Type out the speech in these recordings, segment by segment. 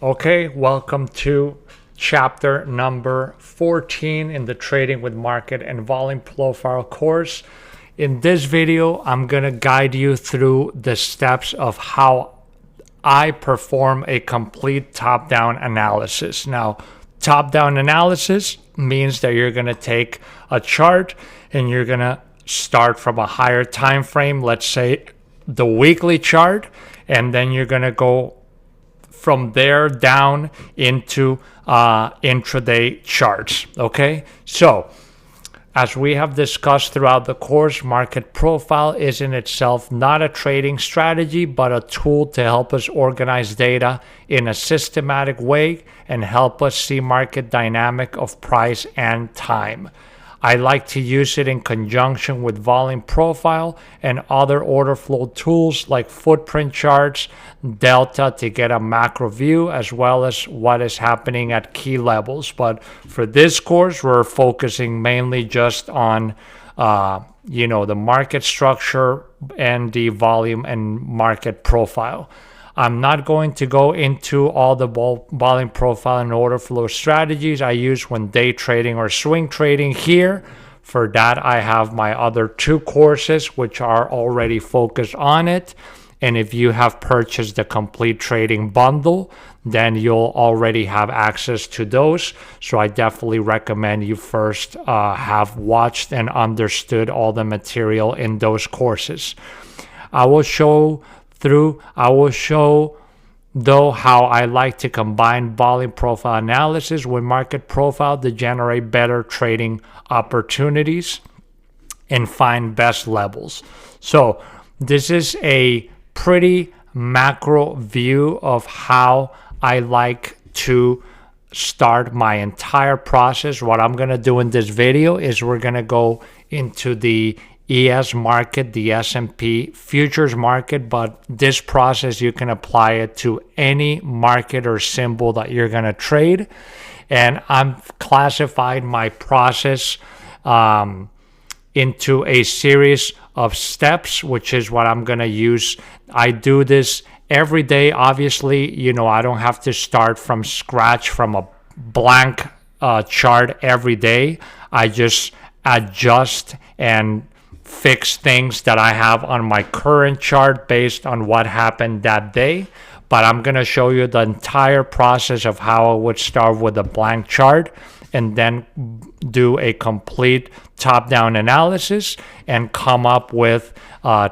Okay, welcome to chapter number 14 in the Trading with Market and Volume Profile course. In this video, I'm going to guide you through the steps of how I perform a complete top-down analysis. Now, top-down analysis means that you're going to take a chart and you're going to start from a higher time frame, let's say the weekly chart, and then you're going to go from there down into intraday charts. Okay, so as we have discussed throughout the course, market profile is in itself not a trading strategy, but a tool to help us organize data in a systematic way and help us see market dynamic of price and time. I like to use it in conjunction with volume profile and other order flow tools like footprint charts, delta to get a macro view, as well as what is happening at key levels. But for this course, we're focusing mainly just on the market structure and the volume and market profile. I'm not going to go into all the volume profile and order flow strategies I use when day trading or swing trading here. For that, I have my other two courses which are already focused on it. And if you have purchased the complete trading bundle, then you'll already have access to those. So I definitely recommend you first have watched and understood all the material in those courses. I will show though how I like to combine volume profile analysis with market profile to generate better trading opportunities and find best levels. So this is a pretty macro view of how I like to start my entire process. What I'm going to do in this video is we're going to go into the ES market, the S&P futures market, but this process you can apply it to any market or symbol that you're going to trade. And I've classified my process into a series of steps, which is what I'm going to use. I do this every day. Obviously, I don't have to start from scratch from a blank chart every day. I just adjust and fix things that I have on my current chart based on what happened that day. But I'm going to show you the entire process of how I would start with a blank chart and then do a complete top-down analysis and come up with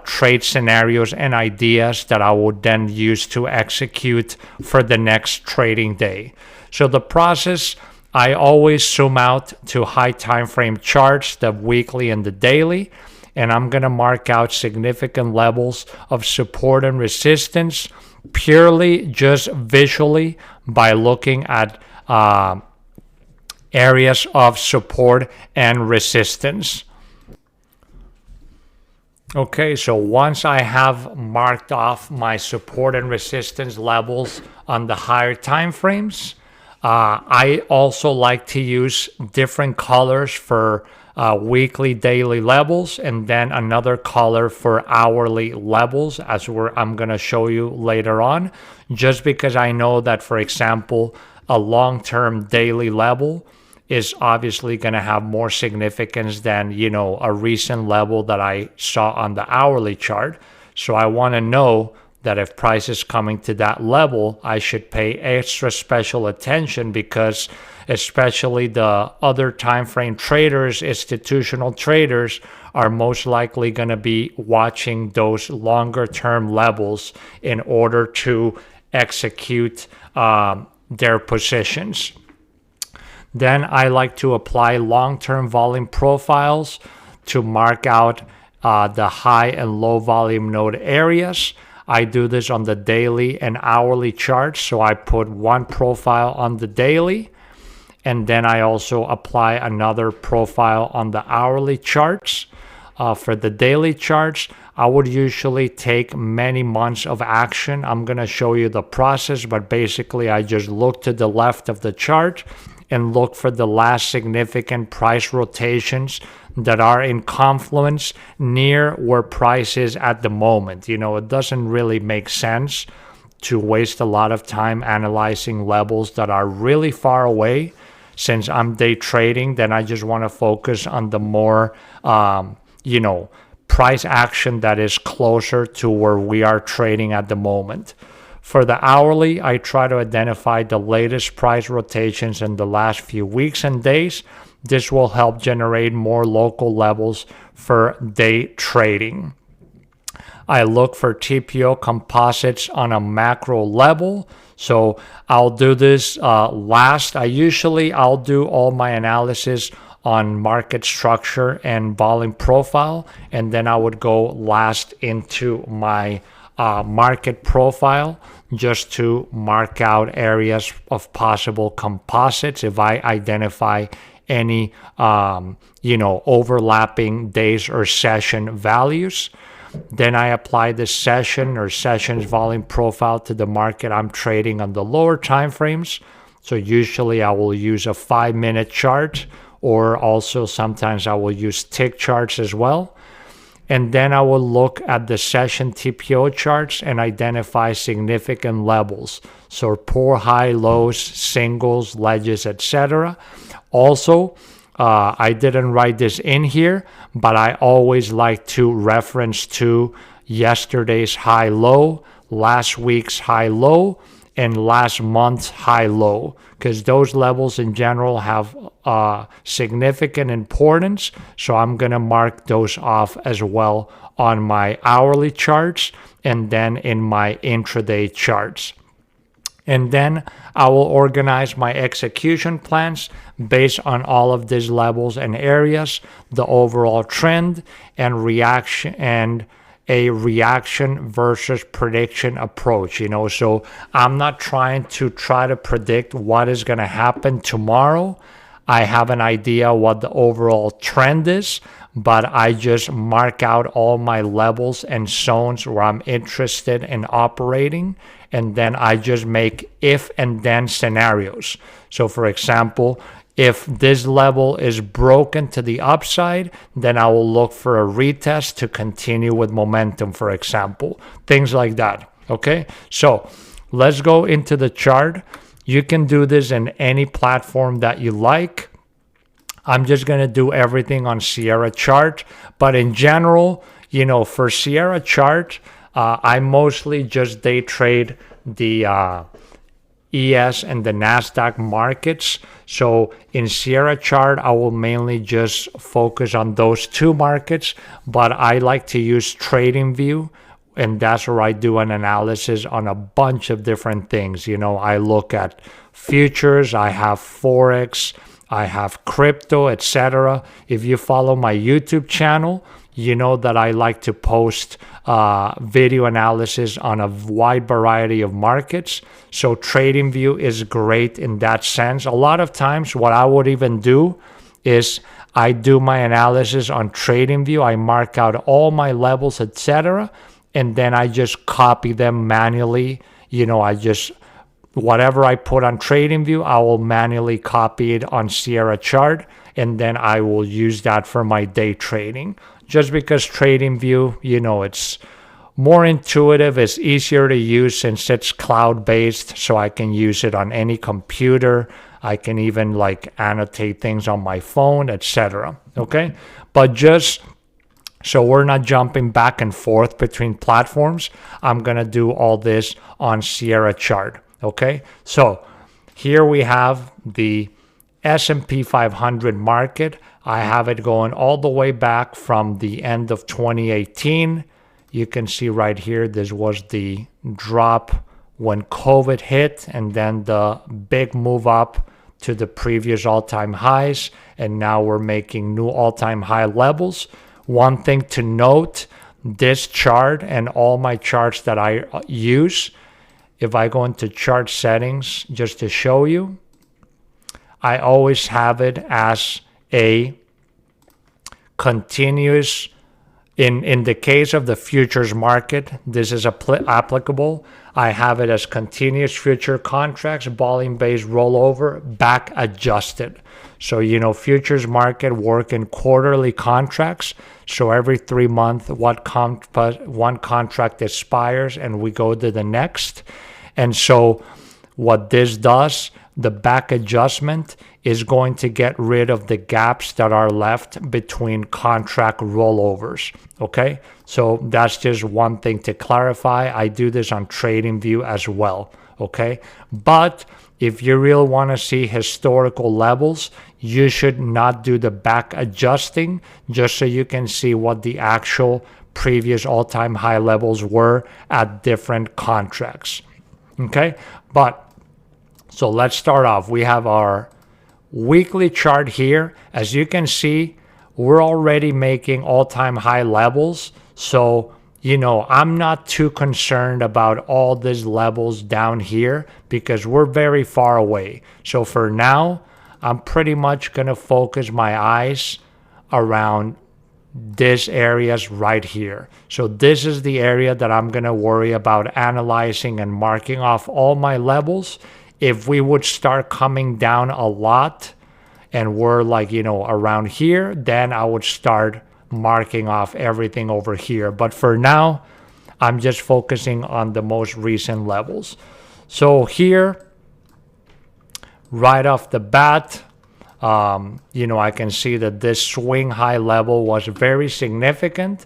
trade scenarios and ideas that I would then use to execute for the next trading day. So the process, I always zoom out to high time frame charts, the weekly and the daily, and I'm going to mark out significant levels of support and resistance purely just visually by looking at areas of support and resistance. Okay, so once I have marked off my support and resistance levels on the higher time frames, I also like to use different colors for weekly, daily levels, and then another color for hourly levels, as I'm going to show you later on, just because I know that, for example, a long-term daily level is obviously going to have more significance than, a recent level that I saw on the hourly chart. So I want to know that if price is coming to that level, I should pay extra special attention, because especially the other time frame traders, institutional traders, are most likely going to be watching those longer term levels in order to execute their positions. Then I like to apply long-term volume profiles to mark out the high and low volume node areas. I do this on the daily and hourly charts. So I put one profile on the daily, and then I also apply another profile on the hourly charts. For the daily charts, I would usually take many months of action. I'm going to show you the process, but basically I just look to the left of the chart and look for the last significant price rotations that are in confluence near where price is at the moment. It doesn't really make sense to waste a lot of time analyzing levels that are really far away. Since I'm day trading, then I just want to focus on the more, price action that is closer to where we are trading at the moment. For the hourly, I try to identify the latest price rotations in the last few weeks and days. This will help generate more local levels for day trading. I look for TPO composites on a macro level. So I'll do this last. I'll do all my analysis on market structure and volume profile, and then I would go last into my market profile just to mark out areas of possible composites if I identify any overlapping days or session values. Then I apply the session or sessions volume profile to the market I'm trading on the lower time frames. So usually I will use a 5-minute chart, or also sometimes I will use tick charts as well. And then I will look at the session TPO charts and identify significant levels. So poor high lows, singles, ledges, etc. Also, I didn't write this in here, but I always like to reference to yesterday's high low, last week's high low, and last month's high low, because those levels in general have significant importance. So I'm going to mark those off as well on my hourly charts and then in my intraday charts. And then I will organize my execution plans based on all of these levels and areas, the overall trend and reaction, and a reaction versus prediction approach. So I'm not trying to predict what is going to happen tomorrow. I have an idea what the overall trend is, but I just mark out all my levels and zones where I'm interested in operating, and then I just make if and then scenarios. So for example, if this level is broken to the upside, then I will look for a retest to continue with momentum, for example. Things like that, okay? So let's go into the chart. You can do this in any platform that you like. I'm just going to do everything on Sierra chart. But in general, for Sierra chart, I mostly just day trade the ES and the NASDAQ markets. So in Sierra chart, I will mainly just focus on those two markets, but I like to use TradingView, and that's where I do an analysis on a bunch of different things. I look at futures, I have Forex, I have crypto, etc. If you follow my YouTube channel, you know that I like to post video analysis on a wide variety of markets. So TradingView is great in that sense. A lot of times what I would even do is I do my analysis on TradingView. I mark out all my levels, etc. And then I just copy them manually. Whatever I put on TradingView, I will manually copy it on Sierra chart, and then I will use that for my day trading. Just because TradingView, it's more intuitive, it's easier to use since it's cloud-based, so I can use it on any computer. I can even annotate things on my phone, etc. Okay? But just so we're not jumping back and forth between platforms, I'm going to do all this on Sierra chart. Okay, so here we have the S&P 500 market. I have it going all the way back from the end of 2018. You can see right here, this was the drop when COVID hit, and then the big move up to the previous all-time highs, and now we're making new all-time high levels. One thing to note, this chart and all my charts that I use, if I go into chart settings, just to show you, I always have it as a continuous. In the case of the futures market, this is applicable. I have it as continuous future contracts, volume-based rollover, back adjusted. So, futures market work in quarterly contracts. So every 3 months, one contract expires and we go to the next. And so what this does, the back adjustment is going to get rid of the gaps that are left between contract rollovers. Okay, so that's just one thing to clarify. I do this on TradingView as well. Okay, but if you really want to see historical levels, you should not do the back adjusting, just so you can see what the actual previous all-time high levels were at different contracts. Okay, but so let's start off. We have our weekly chart here. As you can see, we're already making all-time high levels. So, you know, I'm not too concerned about all these levels down here because we're very far away. So for now, I'm pretty much going to focus my eyes around this areas right here. So this is the area that I'm going to worry about analyzing and marking off all my levels. If we would start coming down a lot and we're like, you know, around here, then I would start marking off everything over here. But for now, I'm just focusing on the most recent levels. So here, right off the bat, you know, I can see that this swing high level was very significant.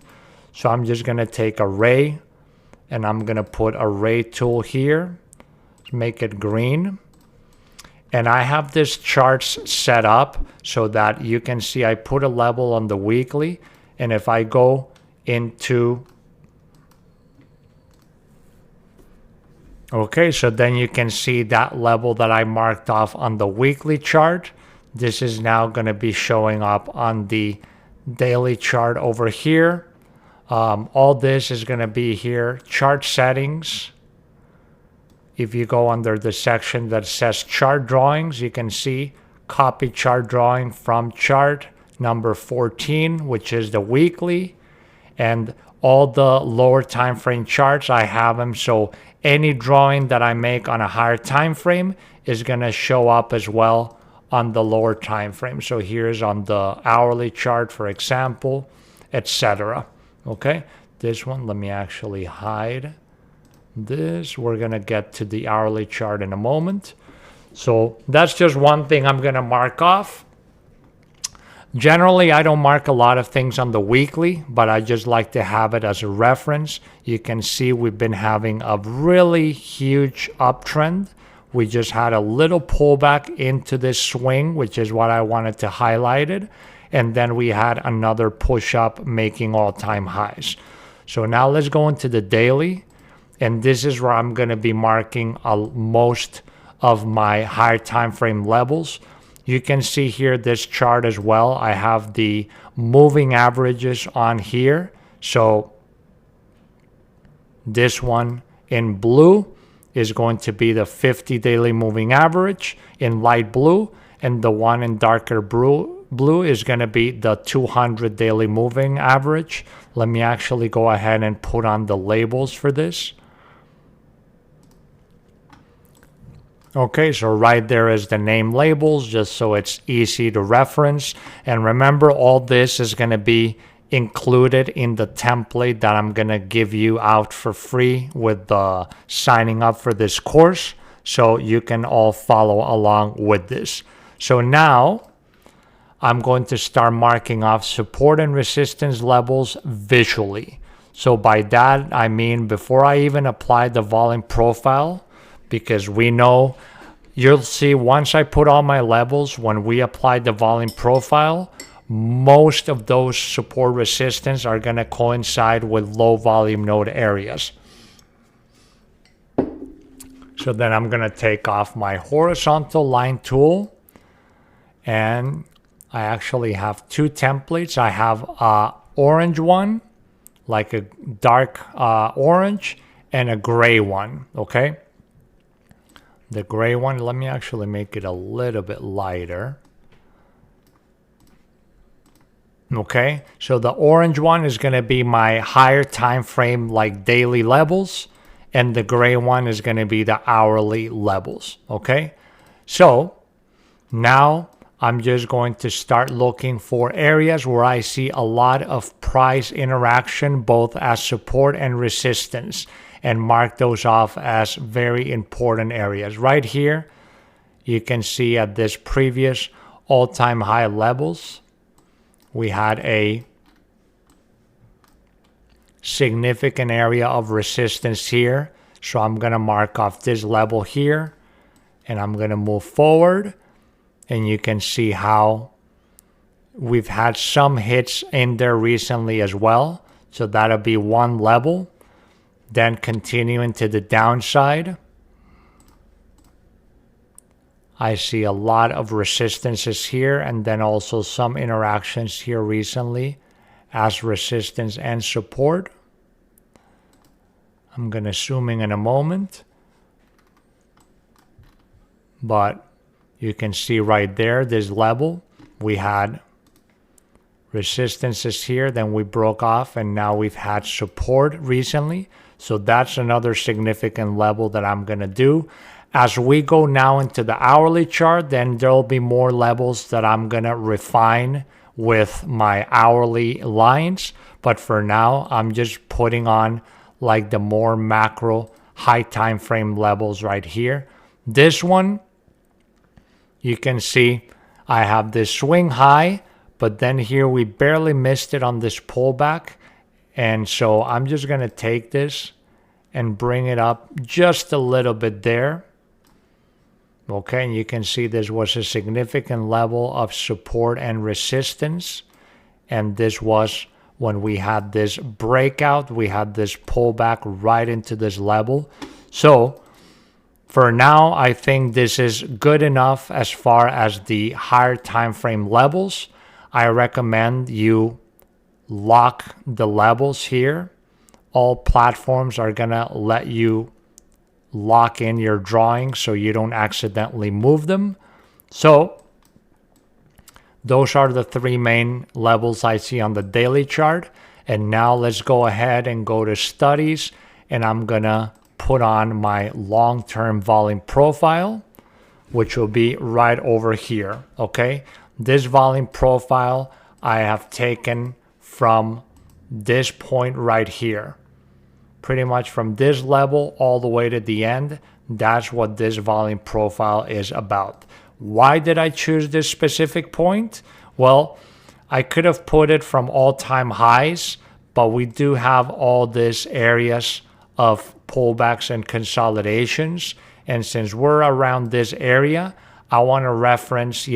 So I'm just going to take array and I'm going to put array tool here, make it green. And I have this charts set up so that you can see I put a level on the weekly. And if I go into, okay, so then you can see that level that I marked off on the weekly chart. This is now going to be showing up on the daily chart over here. All this is going to be here, chart settings. If you go under the section that says chart drawings, you can see copy chart drawing from chart number 14, which is the weekly, and all the lower time frame charts, I have them. So any drawing that I make on a higher time frame is going to show up as well on the lower time frame. So here's on the hourly chart, for example, etc. Okay, this one, let me actually hide this. We're going to get to the hourly chart in a moment. So that's just one thing I'm going to mark off. Generally, I don't mark a lot of things on the weekly, but I just like to have it as a reference. You can see we've been having a really huge uptrend. We just had a little pullback into this swing, which is what I wanted to highlight it. And then we had another push up making all-time highs. So now let's go into the daily. And this is where I'm going to be marking most of my higher time frame levels. You can see here this chart as well. I have the moving averages on here. So this one in blue is going to be the 50 daily moving average in light blue. And the one in darker blue is going to be the 200 daily moving average. Let me actually go ahead and put on the labels for this. Okay, so right there is the name labels, just so it's easy to reference. And remember, all this is going to be included in the template that I'm going to give you out for free with the signing up for this course. So you can all follow along with this. So now I'm going to start marking off support and resistance levels visually. So by that, I mean before I even apply the volume profile, because we know, you'll see once I put all my levels, when we apply the volume profile, most of those support resistance are going to coincide with low volume node areas. So then I'm going to take off my horizontal line tool, and I actually have two templates. I have an orange one, like a dark orange, and a gray one, okay? The gray one, let me actually make it a little bit lighter. Okay, so the orange one is going to be my higher time frame, like daily levels, and the gray one is going to be the hourly levels. Okay, so now I'm just going to start looking for areas where I see a lot of price interaction, both as support and resistance. and mark those off as very important areas. Right here, you can see at this previous all-time high levels, we had a significant area of resistance here. So I'm going to mark off this level here, and I'm going to move forward, and you can see how we've had some hits in there recently as well. So that'll be one level. Then continuing to the downside, I see a lot of resistances here, and then also some interactions here recently as resistance and support. I'm going to zoom in a moment, but you can see right there, this level, we had resistances here, then we broke off, and now we've had support recently. So that's another significant level that I'm going to do. As we go now into the hourly chart, then there'll be more levels that I'm going to refine with my hourly lines. But for now, I'm just putting on like the more macro high time frame levels right here. This one, you can see I have this swing high, but then here we barely missed it on this pullback. And so I'm just going to take this and bring it up just a little bit there. Okay, and you can see this was a significant level of support and resistance. And this was when we had this breakout, we had this pullback right into this level. So for now, I think this is good enough as far as the higher time frame levels. I recommend you lock the levels here. All platforms are going to let you lock in your drawings so you don't accidentally move them. So those are the three main levels I see on the daily chart. And now let's go ahead and go to studies, and I'm going to put on my long-term volume profile, which will be right over here. Okay, this volume profile I have taken from this point right here. Pretty much from this level all the way to the end. That's what this volume profile is about. Why did I choose this specific point? Well, I could have put it from all-time highs, but we do have all these areas of pullbacks and consolidations. And since we're around this area, I want to reference,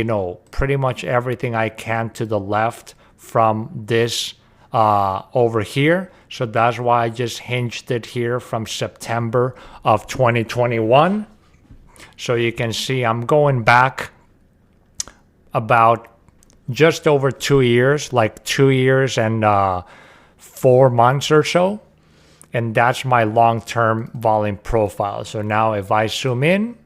pretty much everything I can to the left from this over here. So that's why I just hinged it here from September of 2021. So you can see I'm going back about just over 2 years, like 2 years and 4 months or so. And that's my long-term volume profile. So now if I zoom in,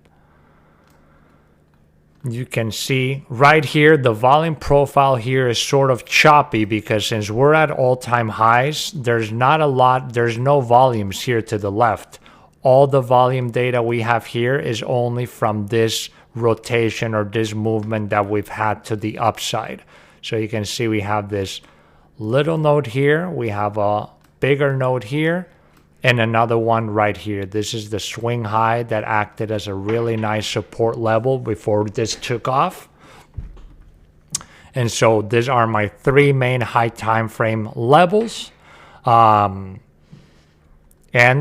you can see right here, the volume profile here is sort of choppy because since we're at all-time highs, there's no volumes here to the left. All the volume data we have here is only from this rotation or this movement that we've had to the upside. So you can see we have this little node here, we have a bigger node here, and another one right here. This is the swing high that acted as a really nice support level before this took off. And so these are my three main high time frame levels. And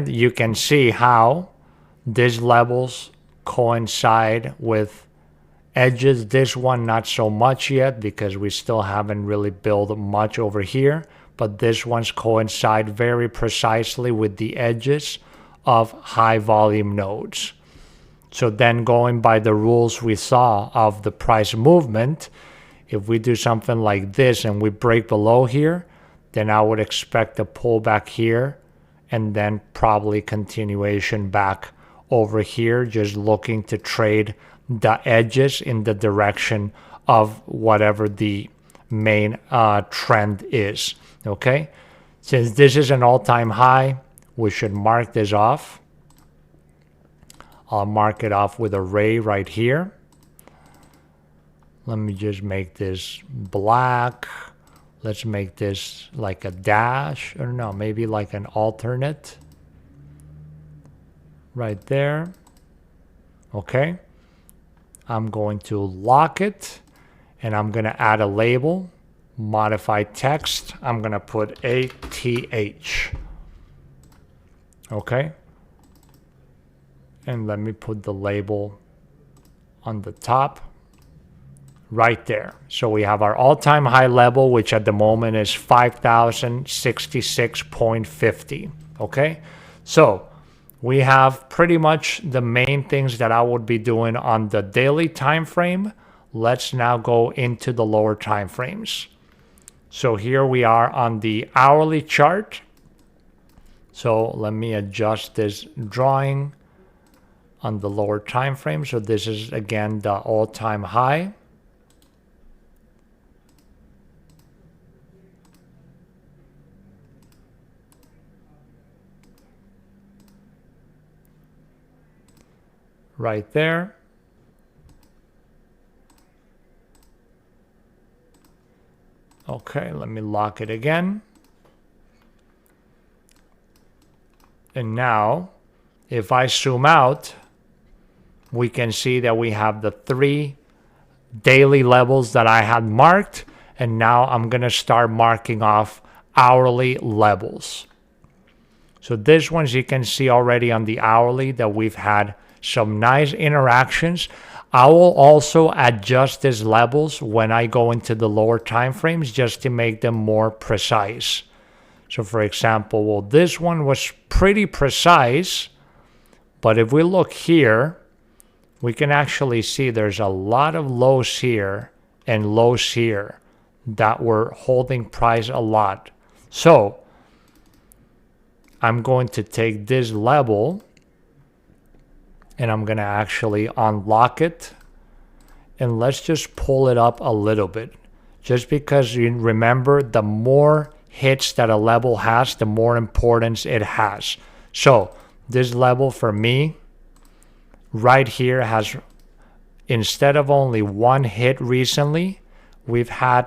you can see how these levels coincide with edges. This one not so much yet because we still haven't really built much over here. But this one's coincide very precisely with the edges of high volume nodes. So then going by the rules we saw of the price movement, if we do something like this and we break below here, then I would expect a pullback here and then probably continuation back over here, just looking to trade the edges in the direction of whatever the main trend is. Okay, since this is an all-time high, we should mark this off. I'll mark it off with a ray right here. Let me just make this black. Let's make this like a dash, or no, maybe like an alternate. right there. Okay. I'm going to lock it, and I'm going to add a label, modify text. I'm going to put ATH. Okay. And let me put the label on the top right there. So we have our all-time high level, which at the moment is 5,066.50. Okay. So we have pretty much the main things that I would be doing on the daily time frame. Let's now go into the lower time frames. So here we are on the hourly chart. So let me adjust this drawing on the lower time frame. So this is again the all-time high. Right there. Okay, let me lock it again. And now, if I zoom out, we can see that we have the 3 daily levels that I had marked. And now I'm going to start marking off hourly levels. So this ones you can see already on the hourly that we've had some nice interactions. I will also adjust these levels when I go into the lower time frames just to make them more precise. So for example, well, this one was pretty precise, but if we look here, we can actually see there's a lot of lows here and lows here that were holding price a lot. So I'm going to take this level and I'm going to actually unlock it. And let's just pull it up a little bit. Just because you remember, the more hits that a level has, the more importance it has. So this level for me right here has, instead of only 1 hit recently, we've had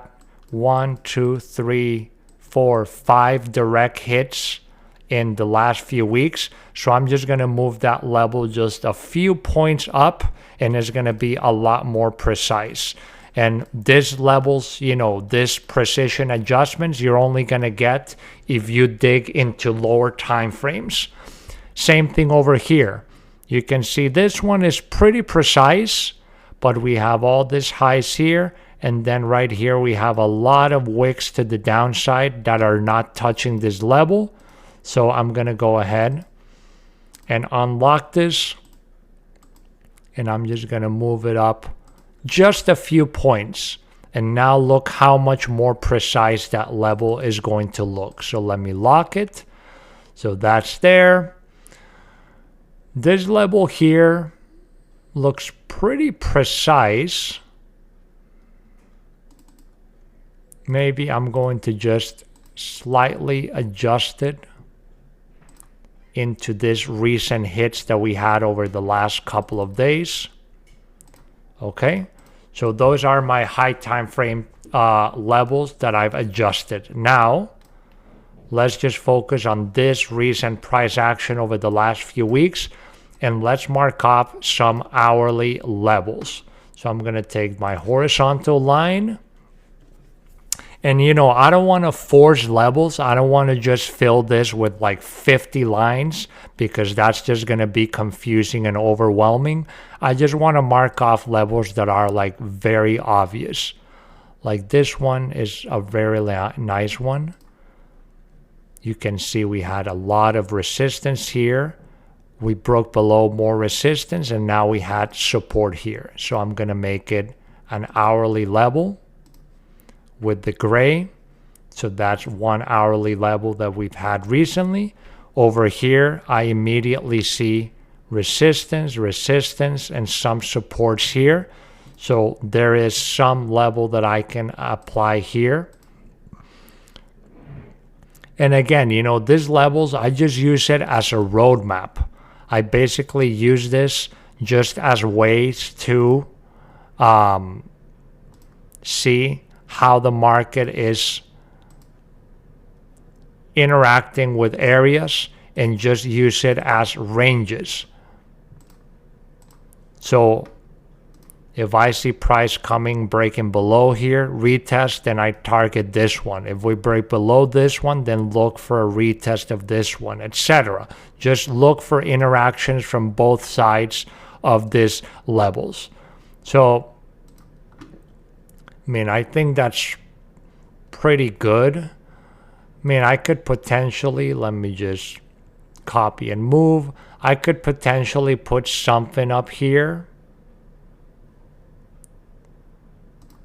1, 2, 3, 4, 5 direct hits in the last few weeks. So I'm just going to move that level just a few points up, and it's going to be a lot more precise. And these levels, you know, this precision adjustments, you're only going to get if you dig into lower time frames. Same thing over here. You can see this one is pretty precise, but we have all these highs here. And then right here, we have a lot of wicks to the downside that are not touching this level. So I'm going to go ahead and unlock this. And I'm just going to move it up just a few points. And now look how much more precise that level is going to look. So let me lock it. So that's there. This level here looks pretty precise. Maybe I'm going to just slightly adjust it into this recent hits that we had over the last couple of days. Okay, so those are my high time frame levels that I've adjusted. Now let's just focus on this recent price action over the last few weeks, and let's mark off some hourly levels. So I'm going to take my horizontal line. And, you know, I don't want to force levels. I don't want to just fill this with like 50 lines because that's just going to be confusing and overwhelming. I just want to mark off levels that are like very obvious. Like this one is a very nice one. You can see we had a lot of resistance here. We broke below more resistance, and now we had support here. So I'm going to make it an hourly level with the gray. So that's 1 hourly level that we've had recently. Over here, I immediately see resistance, and some supports here. So there is some level that I can apply here. And again, you know, these levels, I just use it as a roadmap. I basically use this just as ways to see how the market is interacting with areas, and just use it as ranges. So if I see price breaking below here, retest, then I target this one. If we break below this one, then look for a retest of this one, etc. Just look for interactions from both sides of these levels. So, I mean, I think that's pretty good. I mean, I could potentially, let me just copy and move. I could potentially put something up here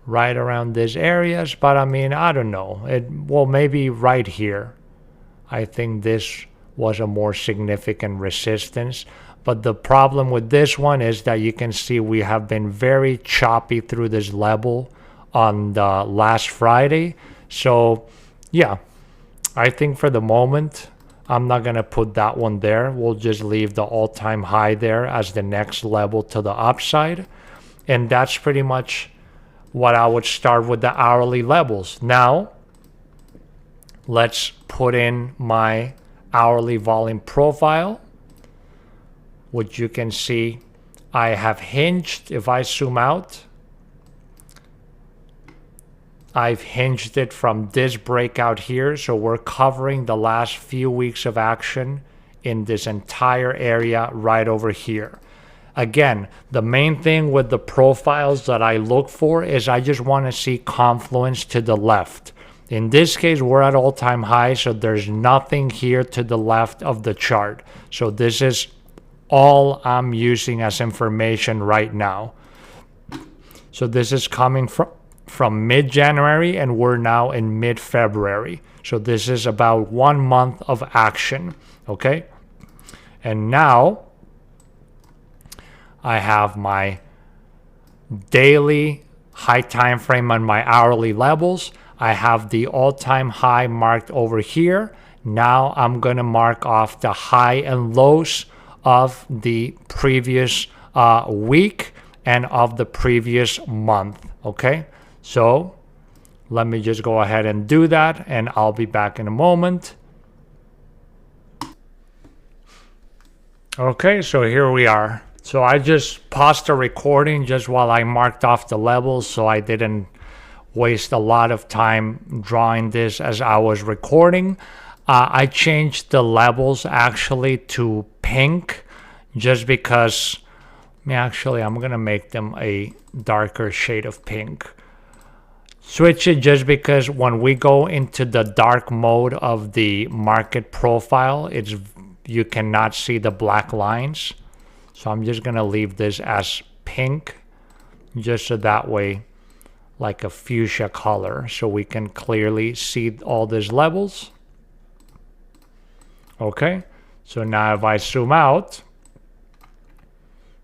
right around these areas, but I mean, I don't know. Well, maybe right here. I think this was a more significant resistance. But the problem with this one is that you can see we have been very choppy through this level on the last Friday. So yeah, I think for the moment, I'm not going to put that one there. We'll just leave the all-time high there as the next level to the upside. And that's pretty much what I would start with the hourly levels. Now, let's put in my hourly volume profile, which you can see I have hinged. If I zoom out, I've hinged it from this breakout here. So we're covering the last few weeks of action in this entire area right over here. Again, the main thing with the profiles that I look for is I just want to see confluence to the left. In this case, we're at all-time high, so there's nothing here to the left of the chart. So this is all I'm using as information right now. So this is coming from mid-January, and we're now in mid-February. So this is about 1 month of action, okay? And now I have my daily high time frame on my hourly levels. I have the all-time high marked over here. Now I'm going to mark off the high and lows of the previous week and of the previous month, okay? So let me just go ahead and do that, and I'll be back in a moment. Okay, so here we are. So I just paused the recording just while I marked off the levels, so I didn't waste a lot of time drawing this as I was recording. I changed the levels actually to pink just because, actually I'm going to make them a darker shade of pink. Switch it just because when we go into the dark mode of the market profile, you cannot see the black lines. So I'm just going to leave this as pink, just so that way, like a fuchsia color, so we can clearly see all these levels. Okay, so now if I zoom out,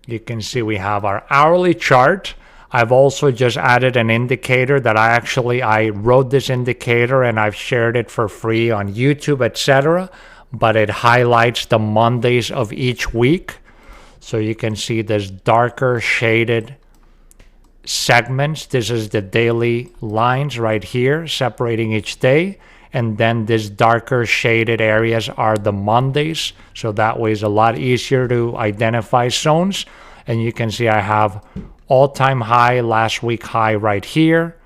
you can see we have our hourly chart. I've also just added an indicator that I wrote this indicator and I've shared it for free on YouTube, etc. But it highlights the Mondays of each week. So you can see this darker shaded segments. This is the daily lines right here separating each day. And then these darker shaded areas are the Mondays. So that way it's a lot easier to identify zones. And you can see I have all-time high, last week high right here,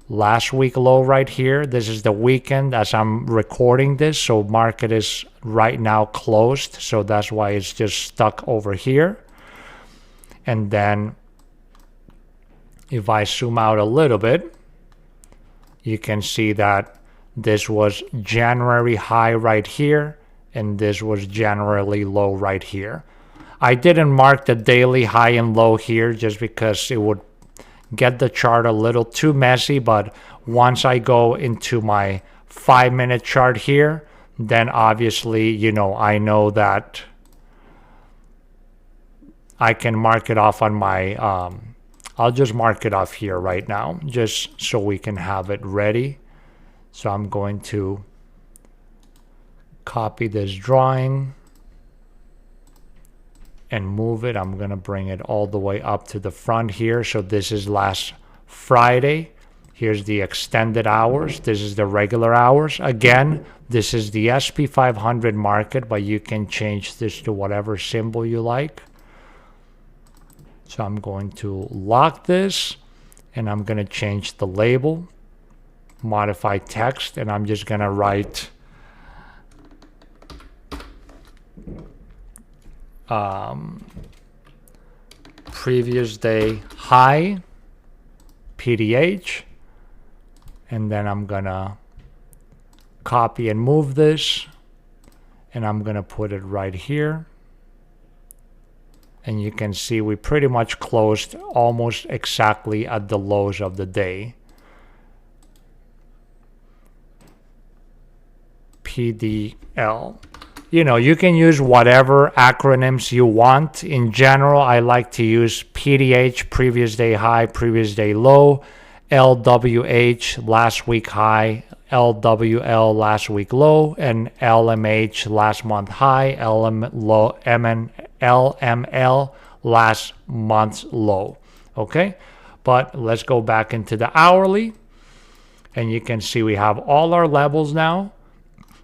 last week low right here. This is the weekend as I'm recording this, so market is right now closed, so that's why it's just stuck over here. And then if I zoom out a little bit, you can see that this was January high right here, and this was January low right here. I didn't mark the daily high and low here just because it would get the chart a little too messy, but once I go into my 5-minute chart here, then obviously, I know that I can mark it off on my, I'll just mark it off here right now, just so we can have it ready. So I'm going to copy this drawing and move it. I'm going to bring it all the way up to the front here. So this is last Friday. Here's the extended hours. This is the regular hours. Again, this is the SP 500 market, but you can change this to whatever symbol you like. So I'm going to lock this, and I'm going to change the label, modify text, and I'm just going to write previous day high, PDH, and then I'm going to copy and move this, and I'm going to put it right here. And you can see we pretty much closed almost exactly at the lows of the day. PDL. You know, you can use whatever acronyms you want. In general, I like to use PDH, previous day high, previous day low, LWH, last week high, LWL, last week low, and LMH, last month high, LML, last month's low. Okay, but let's go back into the hourly, and you can see we have all our levels now.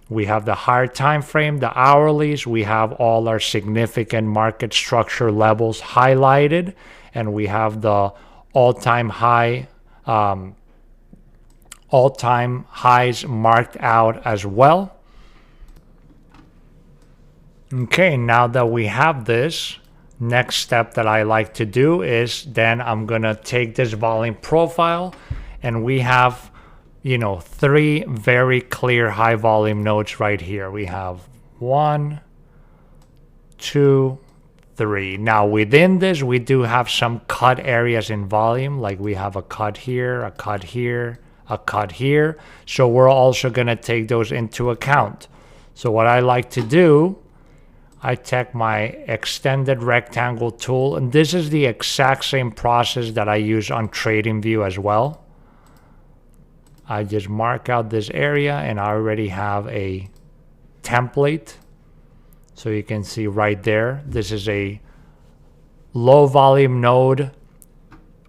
We have the higher time frame, the hourlies. We have all our significant market structure levels highlighted, and we have the all-time high, all-time highs marked out as well. Okay, now that we have this, next step that I like to do is then I'm gonna take this volume profile, and we have, you know, 3 very clear high volume nodes right here. We have 1, 2, 3. Now within this, we do have some cut areas in volume, like we have a cut here, a cut here, a cut here. So we're also gonna take those into account. So what I like to do, I take my extended rectangle tool, and this is the exact same process that I use on TradingView as well. I just mark out this area, and I already have a template. So you can see right there, this is a low volume node,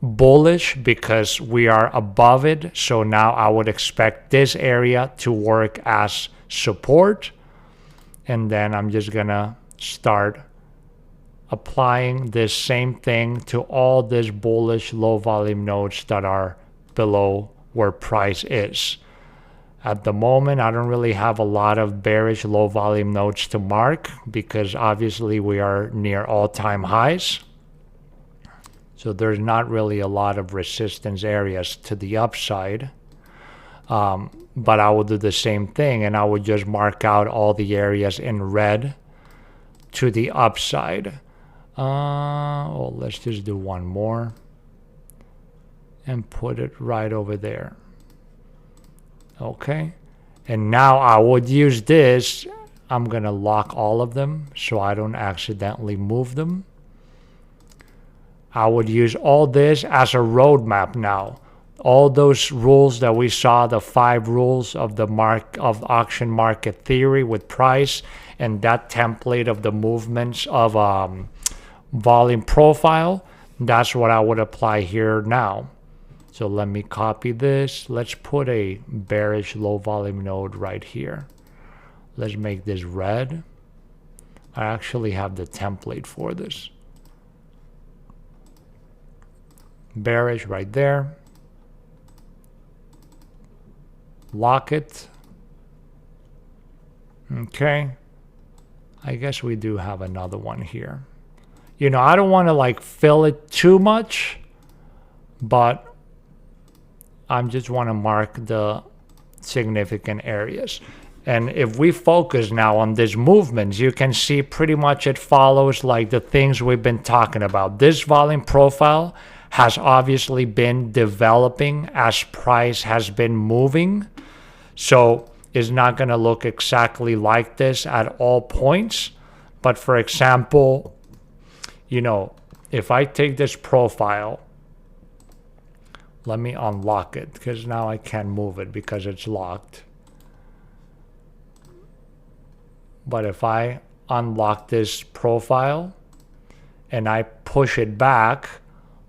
bullish because we are above it. So now I would expect this area to work as support. And then I'm just gonna start applying this same thing to all these bullish low volume nodes that are below where price is. At the moment, I don't really have a lot of bearish low volume nodes to mark because obviously we are near all-time highs. So there's not really a lot of resistance areas to the upside. But I will do the same thing, and I would just mark out all the areas in red to the upside. Well, let's just do one more and put it right over there. Okay, and now I would use this. I'm gonna lock all of them so I don't accidentally move them. I would use all this as a roadmap now. All those rules that we saw, the 5 rules of the auction market theory with price, and that template of the movements of volume profile, that's what I would apply here now. So let me copy this. Let's put a bearish low volume node right here. Let's make this red. I actually have the template for this. Bearish right there. Lock it. Okay. I guess we do have another one here. You know, I don't want to like fill it too much, but I just want to mark the significant areas. And if we focus now on these movements, you can see pretty much it follows like the things we've been talking about. This volume profile has obviously been developing as price has been moving. So it's not going to look exactly like this at all points. But for example, you know, if I take this profile, let me unlock it because now I can't move it because it's locked. But if I unlock this profile and I push it back,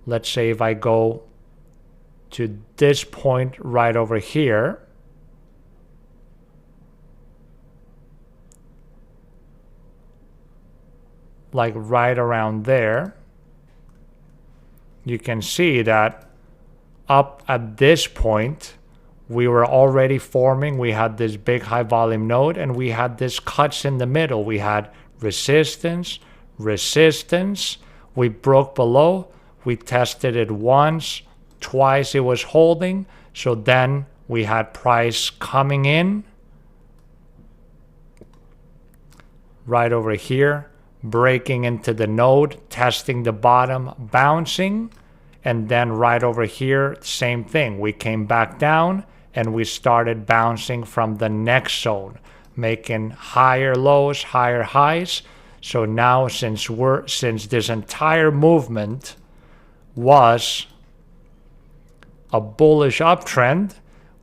let's say if I go to this point right over here, like right around there, you can see that up at this point, we were already forming. We had this big high volume node, and we had this cuts in the middle. We had resistance, resistance. We broke below. We tested it once, twice it was holding. So then we had price coming in right over here, breaking into the node, testing the bottom, bouncing. And then right over here, same thing. We came back down and we started bouncing from the next zone, making higher lows, higher highs. So now since this entire movement was a bullish uptrend,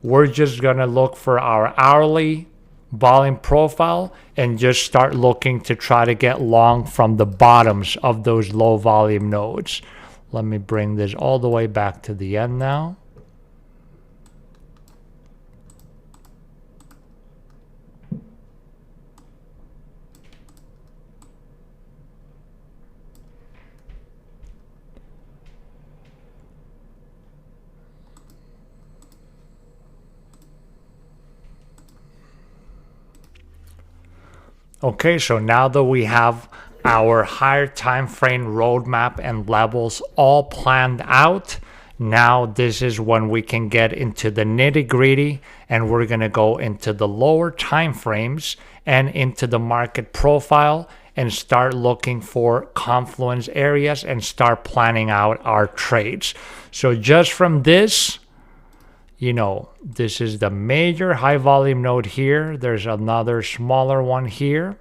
we're just gonna look for our hourly volume profile and just start looking to try to get long from the bottoms of those low volume nodes. Let me bring this all the way back to the end now. Okay, so now that we have our higher time frame roadmap and levels all planned out, now this is when we can get into the nitty-gritty, and we're going to go into the lower time frames and into the market profile and start looking for confluence areas and start planning out our trades. So just from this, you know, this is the major high volume node here. There's another smaller one here.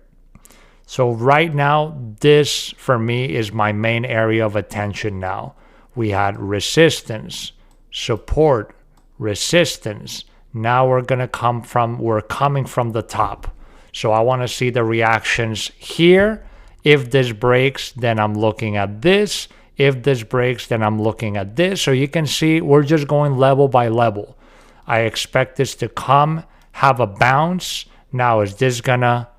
So right now, this for me is my main area of attention now. We had resistance, support, resistance. Now we're coming from the top. So I want to see the reactions here. If this breaks, then I'm looking at this. If this breaks, then I'm looking at this. So you can see we're just going level by level. I expect this to come, have a bounce. Now, is this gonna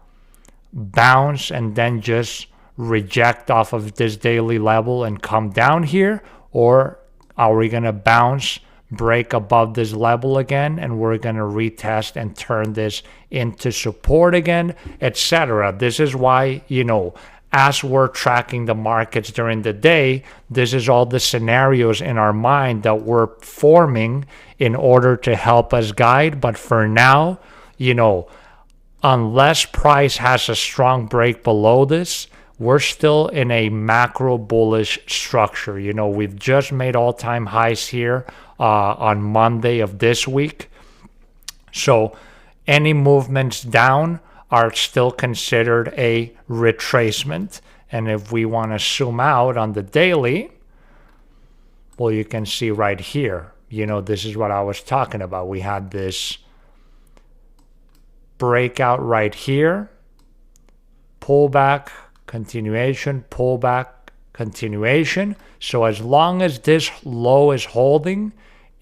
bounce and then just reject off of this daily level and come down here? Or are we gonna bounce, break above this level again, and we're gonna retest and turn this into support again, etc.? This is why, you know, as we're tracking the markets during the day, this is all the scenarios in our mind that we're forming in order to help us guide. But for now, you know, unless price has a strong break below this, we're still in a macro bullish structure. You know, we've just made all-time highs here on Monday of this week. So any movements down are still considered a retracement. And if we want to zoom out on the daily, well, you can see right here, you know, this is what I was talking about. We had this breakout right here, pullback, continuation, pullback, continuation. So as long as this low is holding,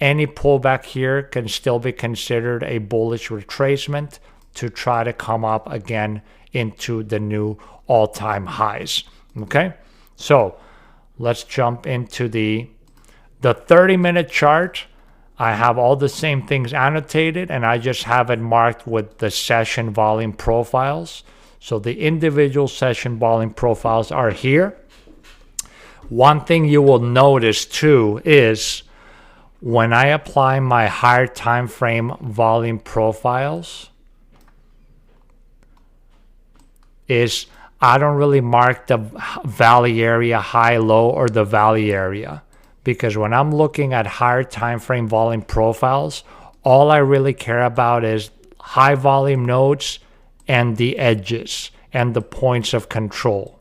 any pullback here can still be considered a bullish retracement to try to come up again into the new all-time highs. Okay, so let's jump into the 30-minute chart. I have all the same things annotated, and I just have it marked with the session volume profiles. So the individual session volume profiles are here. One thing you will notice too is when I apply my higher time frame volume profiles, is I don't really mark the valley area high, low, or the valley area, because when I'm looking at higher time frame volume profiles, all I really care about is high volume nodes and the edges and the points of control.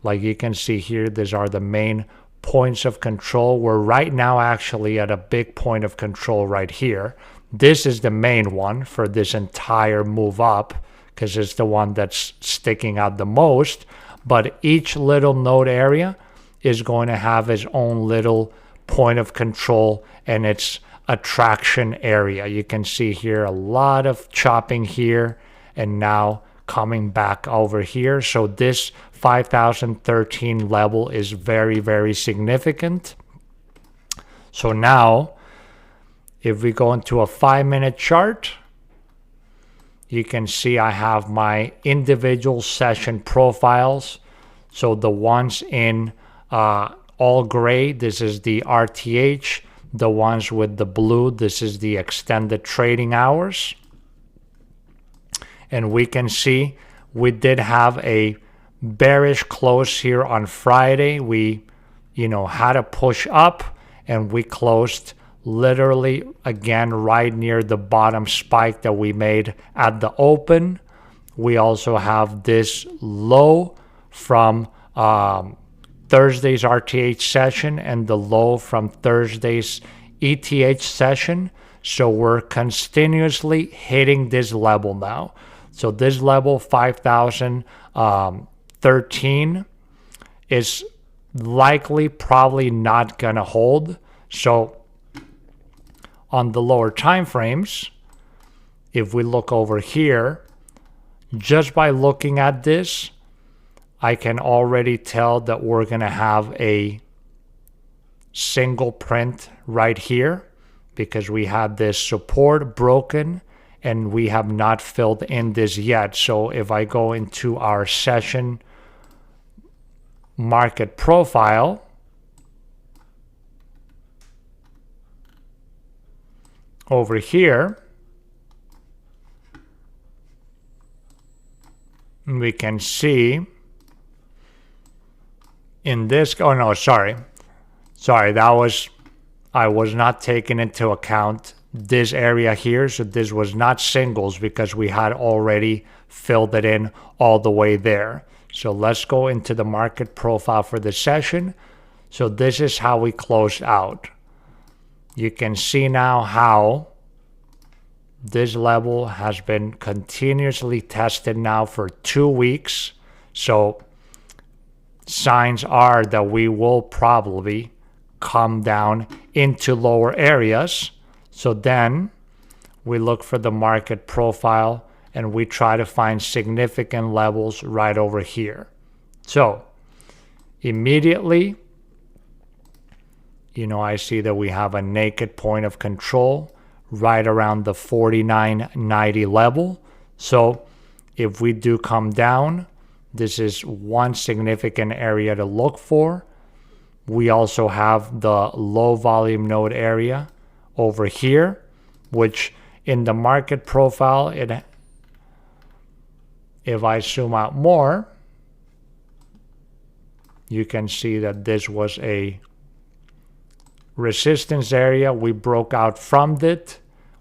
Like you can see here, these are the main points of control. We're right now actually at a big point of control right here. This is the main one for this entire move up, because it's the one that's sticking out the most. But each little node area is going to have its own little point of control and its attraction area. You can see here a lot of chopping here and now coming back over here. So this 5013 level is very, very significant. So now, if we go into a 5-minute chart, you can see I have my individual session profiles. So the ones in all gray, this is the RTH. The ones with the blue, this is the extended trading hours. And we can see we did have a bearish close here on Friday. We, had a push up and we closed literally again right near the bottom spike that we made at the open. We also have this low from Thursday's RTH session and the low from Thursday's ETH session. So we're continuously hitting this level now. So this level 5,013 is likely probably not gonna hold. So on the lower time frames, if we look over here, just by looking at this, I can already tell that we're going to have a single print right here because we had this support broken and we have not filled in this yet. So if I go into our session market profile, over here, we can see in this, I was not taking into account this area here. So this was not singles because we had already filled it in all the way there. So let's go into the market profile for the session. So this is how we closed out. You can see now how this level has been continuously tested now for 2 weeks. So signs are that we will probably come down into lower areas. So then we look for the market profile and we try to find significant levels right over here. So immediately, I see that we have a naked point of control right around the 49.90 level. So if we do come down, this is one significant area to look for. We also have the low volume node area over here, which in the market profile, if I zoom out more, you can see that this was a resistance area. We broke out from it.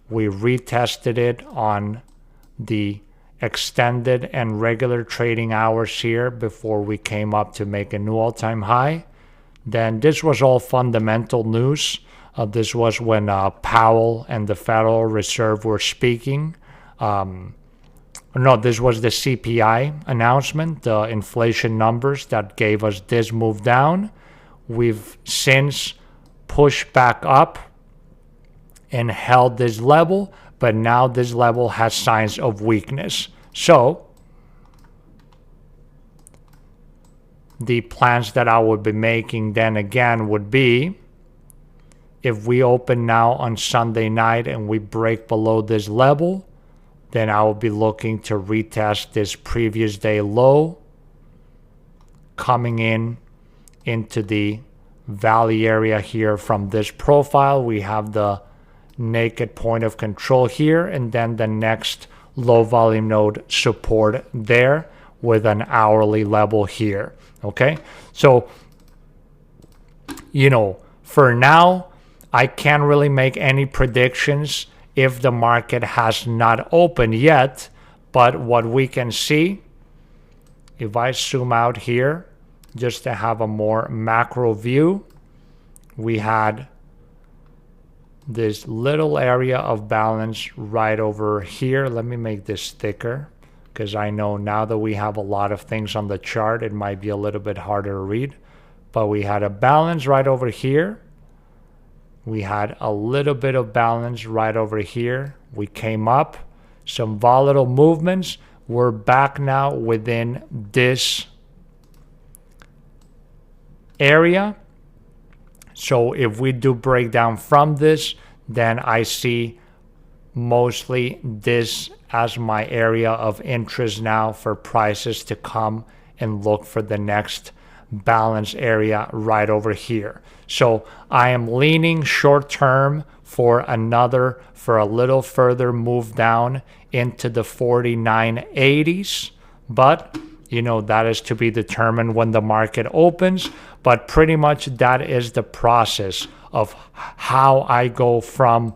We retested it on the extended and regular trading hours here before we came up to make a new all-time high. Then this was all fundamental news. This was when Powell and the Federal Reserve were speaking. This was the CPI announcement, the inflation numbers that gave us this move down. We've since pushed back up and held this level, but now this level has signs of weakness. So the plans that I would be making then again would be, if we open now on Sunday night and we break below this level, then I will be looking to retest this previous day low, coming into the valley area here from this profile. We have the naked point of control here, and then the next low volume node support there with an hourly level here. Okay, so for now I can't really make any predictions if the market has not opened yet, but what we can see, if I zoom out here just to have a more macro view, we had this little area of balance right over here. Let me make this thicker because I know now that we have a lot of things on the chart, it might be a little bit harder to read. But we had a balance right over here. We had a little bit of balance right over here. We came up, some volatile movements. We're back now within this area. So if we do break down from this, then I see mostly this as my area of interest now for prices to come and look for the next balance area right over here. So I am leaning short term for a little further move down into the 49.80s, but that is to be determined when the market opens. But pretty much that is the process of how I go from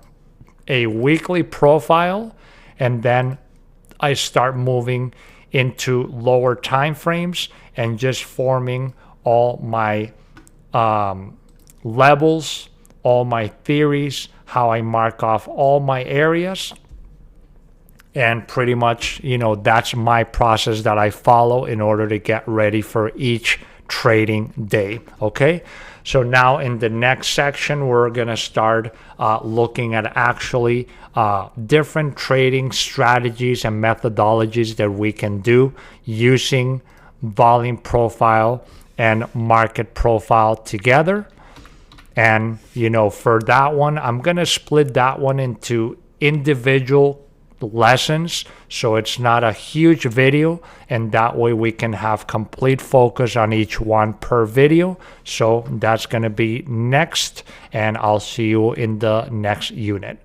a weekly profile, and then I start moving into lower time frames and just forming all my levels, all my theories, how I mark off all my areas. And pretty much, that's my process that I follow in order to get ready for each trading day. Okay. So now in the next section, we're going to start looking at actually different trading strategies and methodologies that we can do using volume profile and market profile together. And, for that one, I'm going to split that one into individual lessons, so it's not a huge video, and that way we can have complete focus on each one per video. So that's going to be next, and I'll see you in the next unit.